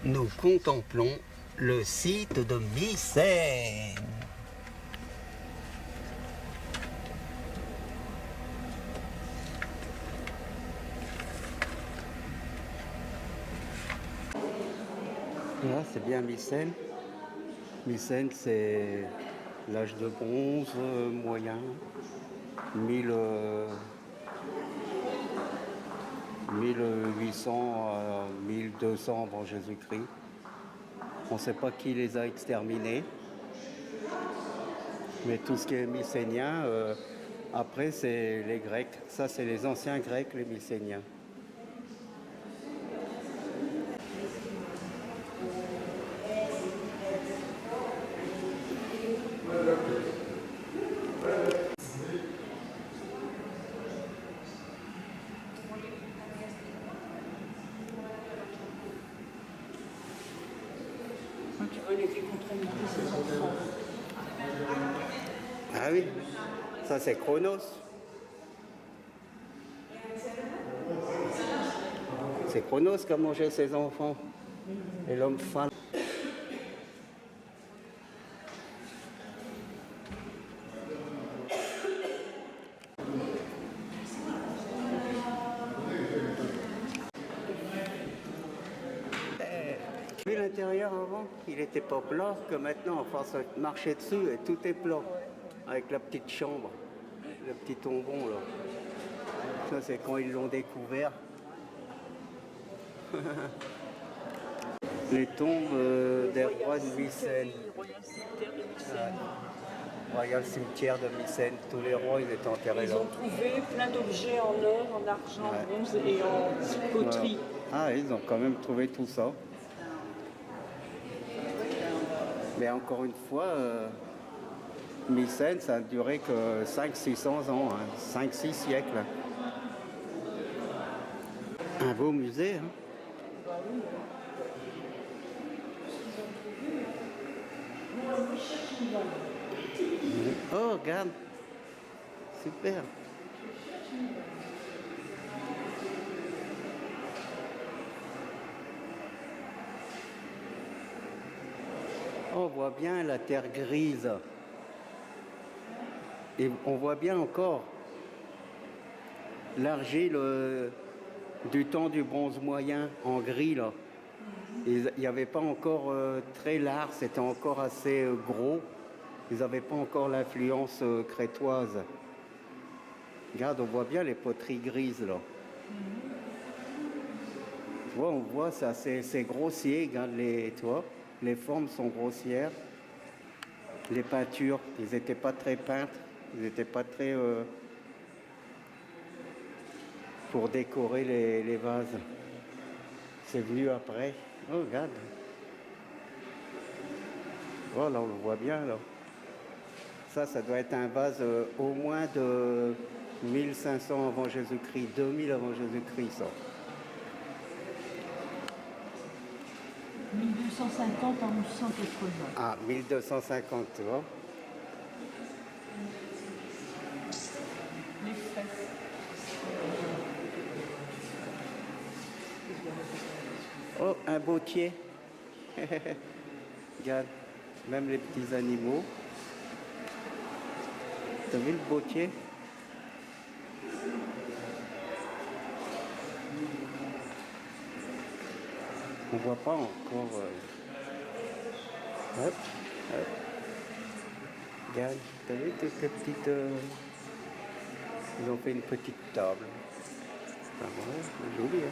Nous contemplons le site de Mycène. Là, c'est bien Mycène. Mycène, c'est l'âge de bronze moyen, 1800 à 1200 avant Jésus-Christ. On ne sait pas qui les a exterminés, mais tout ce qui est mycénien, après c'est les Grecs. Ça, c'est les anciens Grecs, les Mycéniens. Tu veux lutter contre le monde de ses enfants. Ah oui, ça c'est Chronos. C'est Chronos qui a mangé ses enfants. Et l'homme fan. Vu l'intérieur avant, il était pas plat, que maintenant, on force de marcher dessus et tout est plat. Avec la petite chambre, le petit tombon là. Ça c'est quand ils l'ont découvert. Les tombes des rois de Mycène. Royal cimetière de Mycène. Tous les rois ils étaient enterrés là. Ils ont trouvé plein d'objets en or, en argent, en bronze et en poterie. Ah, ils ont quand même trouvé tout ça. Mais encore une fois, Mycène, ça a duré que 500-600 ans, hein, 5-6 siècles. Un beau musée. Hein. Oh, regarde. Super. On voit bien la terre grise. Et on voit bien encore l'argile du temps du bronze moyen en gris là. Il n'y avait pas encore très large, c'était encore assez gros. Ils n'avaient pas encore l'influence crétoise. Regarde, on voit bien les poteries grises là. Tu vois, on voit ça, c'est grossier. Regarde tu vois, les formes sont grossières. Les peintures, ils n'étaient pas très peintres, ils n'étaient pas très pour décorer les vases. C'est venu après. Oh, regarde. Oh, là, on le voit bien, là. Ça doit être un vase au moins de 1500 avant Jésus-Christ, 2000 avant Jésus-Christ, ça. 1250 en 1180. Ah, 1250, tu vois. Les fresques. Oh, un bottier. Regarde, même les petits animaux. T'as vu le bottier? On voit pas encore. Hop, hop. Regarde, t'as vu toutes ces petites. Ils ont fait une petite table. Ah ouais, c'est joli, hein.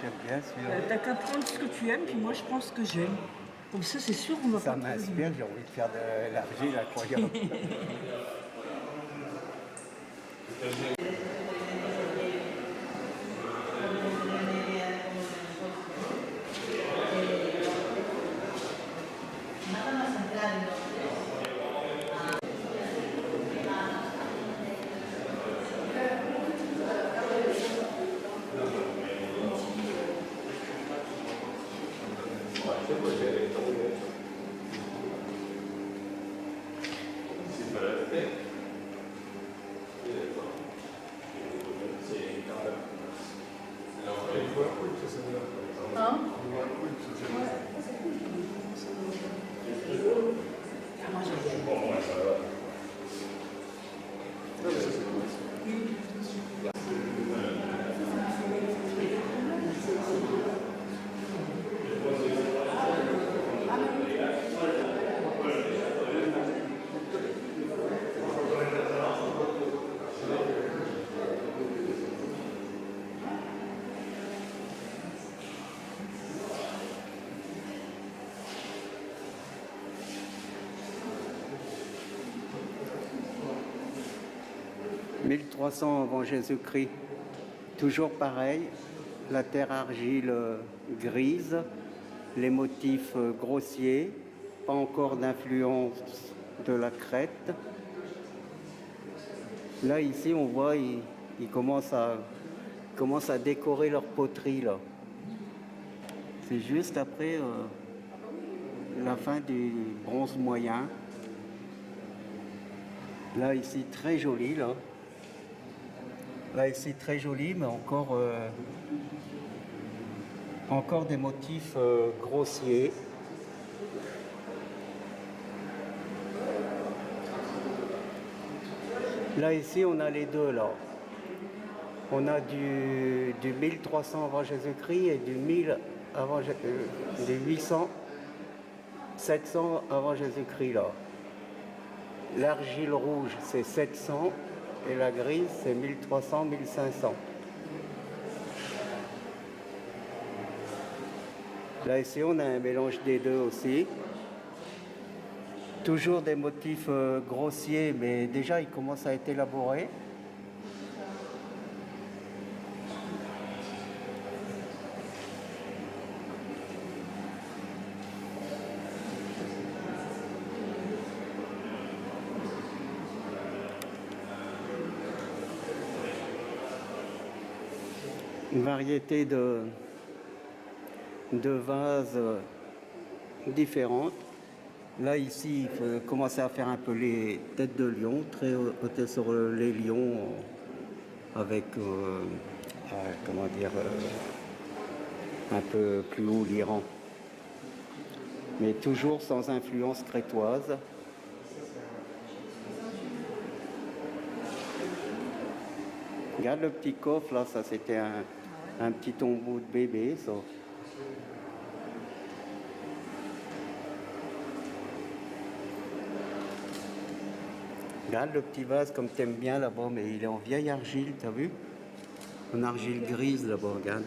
J'aime bien celui-là. T'as qu'à prendre ce que tu aimes, puis moi je prends ce que j'aime. Comme ça, c'est sûr, on va Ça pas trouver. m'inspire, j'ai envie de faire de l'argile incroyable. 1300 avant Jésus-Christ. Toujours pareil, la terre argile grise, les motifs grossiers, pas encore d'influence de la crête. Là, ici, on voit, ils commencent à décorer leur poterie, là. C'est juste après la fin du bronze moyen. Là, ici, très joli, là. Là, ici, très joli, mais encore des motifs grossiers. Là, ici, on a les deux, là. On a du 1300 avant Jésus-Christ et du 1000 avant, des 800, 700 avant Jésus-Christ, là. L'argile rouge, c'est 700 et la grise, c'est 1300, 1500. Là, ici, on a un mélange des deux aussi. Toujours des motifs grossiers, mais déjà, ils commencent à être élaborés. Une variété de vases différentes. Là, ici, il faut commencer à faire un peu les têtes de lion, très hautes sur les lions, avec, comment dire, un peu plus haut l'Iran. Mais toujours sans influence crétoise. Regarde le petit coffre, là, ça c'était un petit tombeau de bébé, ça. Regarde le petit vase comme t'aimes bien là-bas, mais il est en vieille argile, t'as vu? En argile grise là-bas, regarde.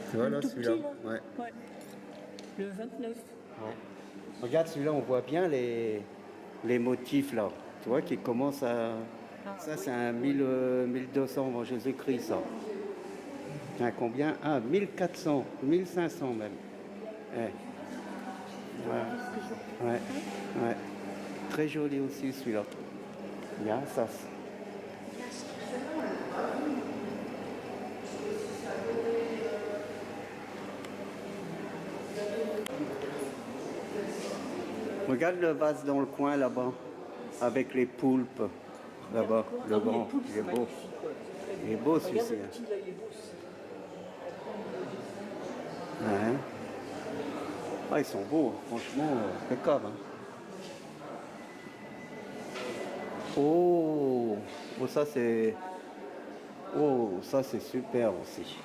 Tu vois là, celui-là? Ouais. Le 29. Ouais. Regarde celui-là, on voit bien les motifs là. Tu vois qui commencent à... Ça c'est un 1200 avant Jésus-Christ, ça. Un combien? Ah, 1400, 1500 même. Ouais. Ouais. Ouais. Très joli aussi celui-là. Bien, ça. Regarde le vase dans le coin là-bas, avec les poulpes. Là-bas, le grand. Il est beau. Il est beau celui-ci. Ouais. Ah, ils sont beaux, franchement, impeccable. Hein. Oh, ça c'est... Oh, ça c'est super aussi.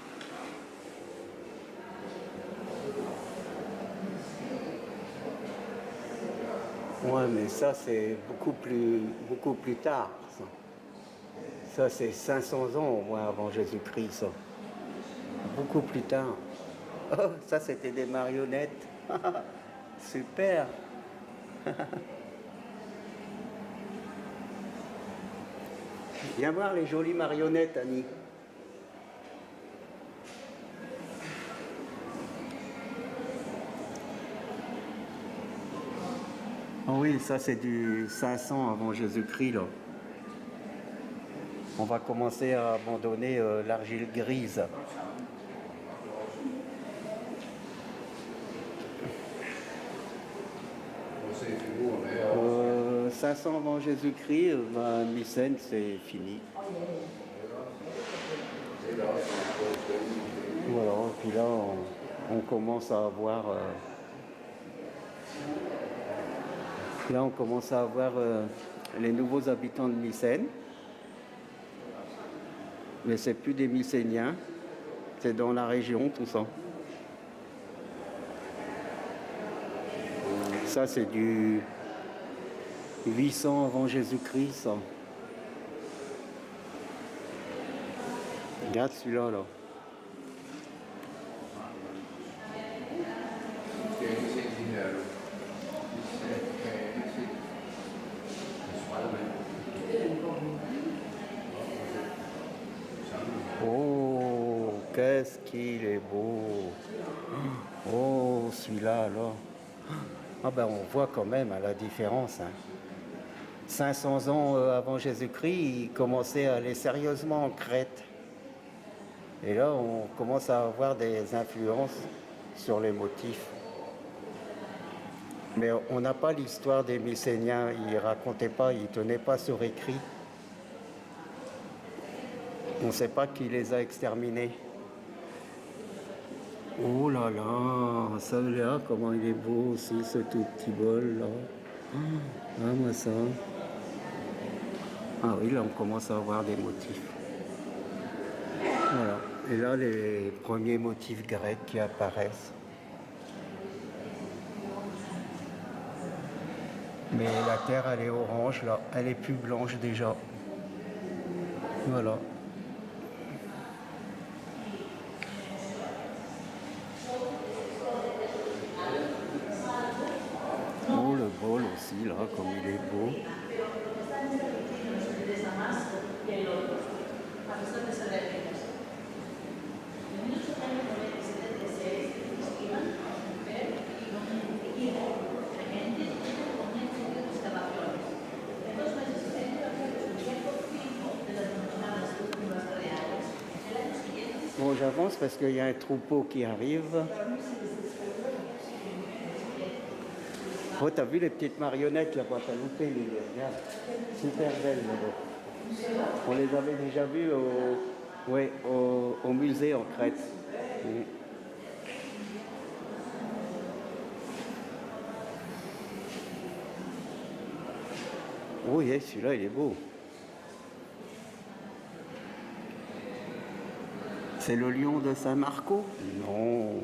Ouais, mais ça c'est beaucoup plus tard. Ça c'est 500 ans au moins avant Jésus-Christ, ça. Beaucoup plus tard. Oh, ça c'était des marionnettes. Super. Viens voir les jolies marionnettes, Annie. Oh oui, ça c'est du 500 avant Jésus-Christ, là. On va commencer à abandonner l'argile grise. 500 avant Jésus-Christ, Mycène, c'est fini. Voilà, puis là, on commence à avoir... là, on commence à avoir les nouveaux habitants de Mycène. Mais c'est plus des Mycéniens, c'est dans la région, tout ça. Ça, c'est du 800 avant Jésus-Christ, ça. Regarde celui-là, là. qu'est-ce qu'il est beau. Oh, celui-là, alors. Ah ben, on voit quand même la différence. 500 ans avant Jésus-Christ, il commençait à aller sérieusement en Crète. Et là, on commence à avoir des influences sur les motifs. Mais on n'a pas l'histoire des Mycéniens. Ils ne racontaient pas, ils ne tenaient pas sur écrit. On ne sait pas qui les a exterminés. Oh là là, ça là, comment il est beau aussi, ce tout petit bol là. Ah, moi ça. Ah oui, là on commence à avoir des motifs. Voilà. Et là, les premiers motifs grecs qui apparaissent. Mais la terre, elle est orange là, elle est plus blanche déjà. Voilà. Oh, le bol aussi là, comme il est beau. Bon, j'avance parce qu'il y a un troupeau qui arrive. Oh, t'as vu les petites marionnettes là-bas, t'as loupé les gars. Regarde, super belles là-bas. On les avait déjà vues au musée en Crète. Oh, yeah, celui-là, il est beau. C'est le lion de Saint-Marco? Non.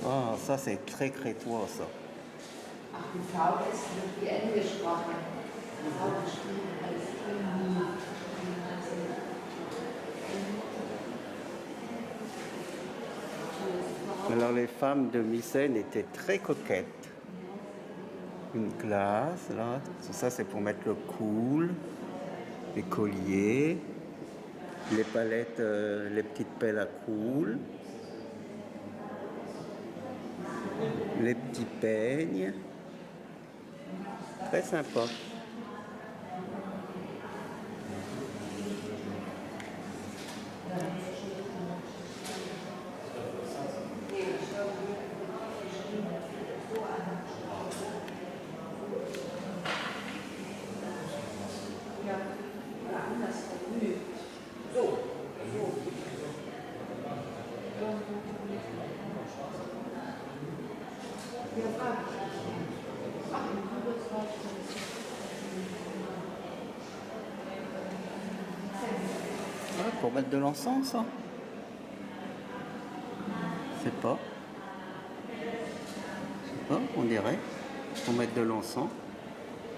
Ah, ça c'est très crétois ça. Ach, die V ist die Englischsprache. Die V geschrieben als Alors les femmes de Mycène étaient très coquettes. Une glace, là, tout ça c'est pour mettre le cool, les colliers, les palettes, les petites pelles à cool, les petits peignes. Très sympa. Ah, pour mettre de l'encens, ça? Je sais pas. Je sais pas, on dirait. Pour mettre de l'encens.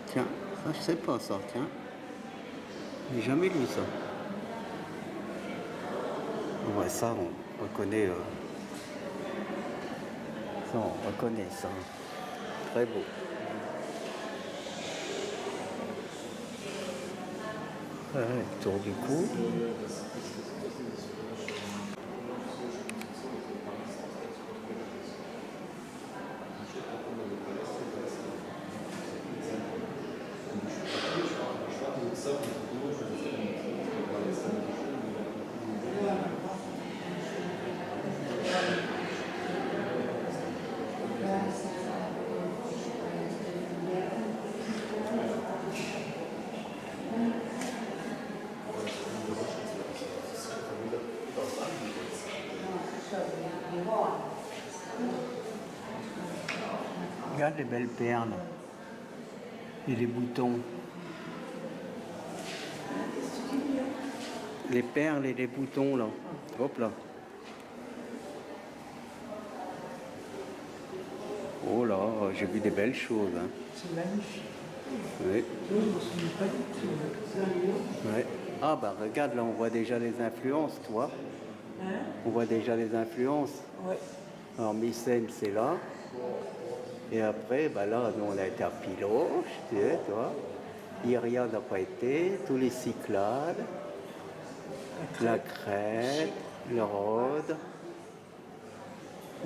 Tiens, ça je sais pas ça, tiens. J'ai jamais lu ça. Ouais, ça on reconnaît. Ça on reconnaît ça. Très beau. Ouais, tour du cou. Regarde les belles perles et les boutons. Les perles et les boutons là. Hop là. Oh là, j'ai vu des belles choses. Hein. C'est magnifique. Oui. Je ne me souviens pas du tout. Ouais. Ah bah regarde, là on voit déjà les influences, toi. Hein? On voit déjà les influences. Ouais. Alors Mycène c'est là. Et après, bah là, nous on a été à Pylos, tu sais, toi. Iria n'a pas été, tous les Cyclades, la Crète, le Rhodes,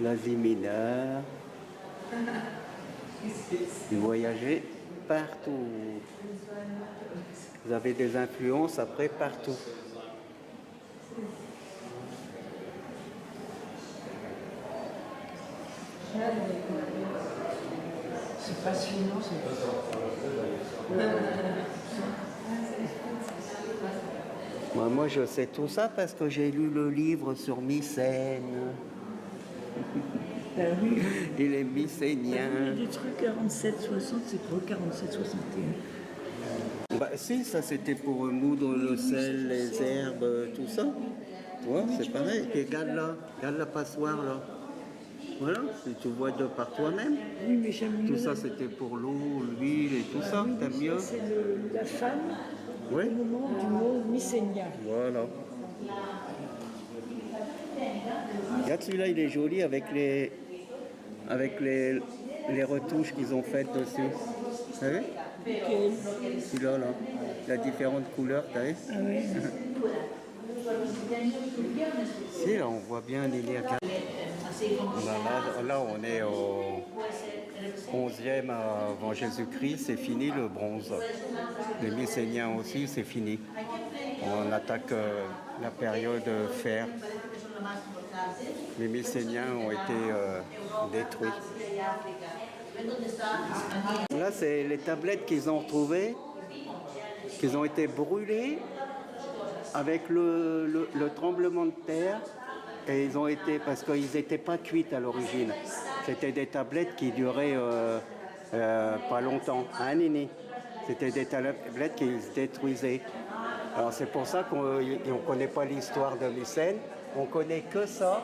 l'Asie mineure. Vous voyagez partout. Vous avez des influences après partout. C'est passionnant, c'est Moi, je sais tout ça parce que j'ai lu le livre sur Mycène. oui. Il est mycénien. Des trucs 47-60, c'est quoi 47-61? Bah si, ça c'était pour moudre le sel, les herbes, tout ça. Tu vois, c'est pareil. Et regarde la passoire là. Voilà, si tu vois de par toi-même. Oui, mais j'aime mieux. Tout ça c'était pour l'eau, l'huile et tout ça. T'aimes mieux? C'est la femme Oui. au moment du mot mycénien. Voilà. Regarde celui-là, il est joli avec les retouches qu'ils ont faites dessus. Vous savez? Celui-là, là. La différente couleur, t'as vu? Ah oui. Si, là, on voit bien les liens. Là, on est au 11e avant Jésus-Christ, c'est fini le bronze. Les Mycéniens aussi, c'est fini. On attaque la période fer. Les Mycéniens ont été détruits. Là, c'est les tablettes qu'ils ont retrouvées, qu'ils ont été brûlées avec le tremblement de terre. Et ils ont été, parce qu'ils n'étaient pas cuites à l'origine. C'était des tablettes qui duraient pas longtemps, hein, Nini? C'était des tablettes qui se détruisaient. Alors c'est pour ça qu'on ne connaît pas l'histoire de Mycène. On connaît que ça.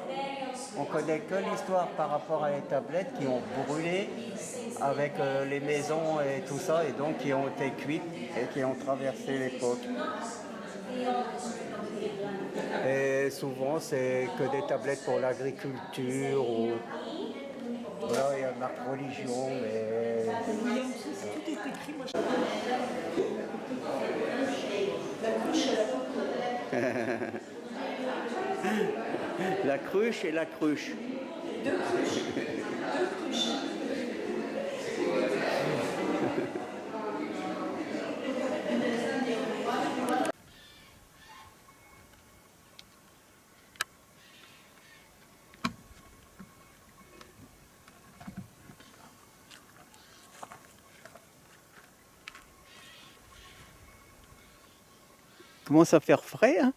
On connaît que l'histoire par rapport à les tablettes qui ont brûlé avec les maisons et tout ça, et donc qui ont été cuites et qui ont traversé l'époque. Et souvent, c'est que des tablettes pour l'agriculture ou voilà, il y a marque religion, mais Tout est écrit, moi la cruche et la cruche. Deux cruches. Commence à faire frais, hein?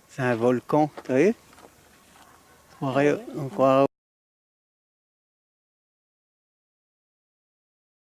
C'est un volcan, vous voyez? On croirait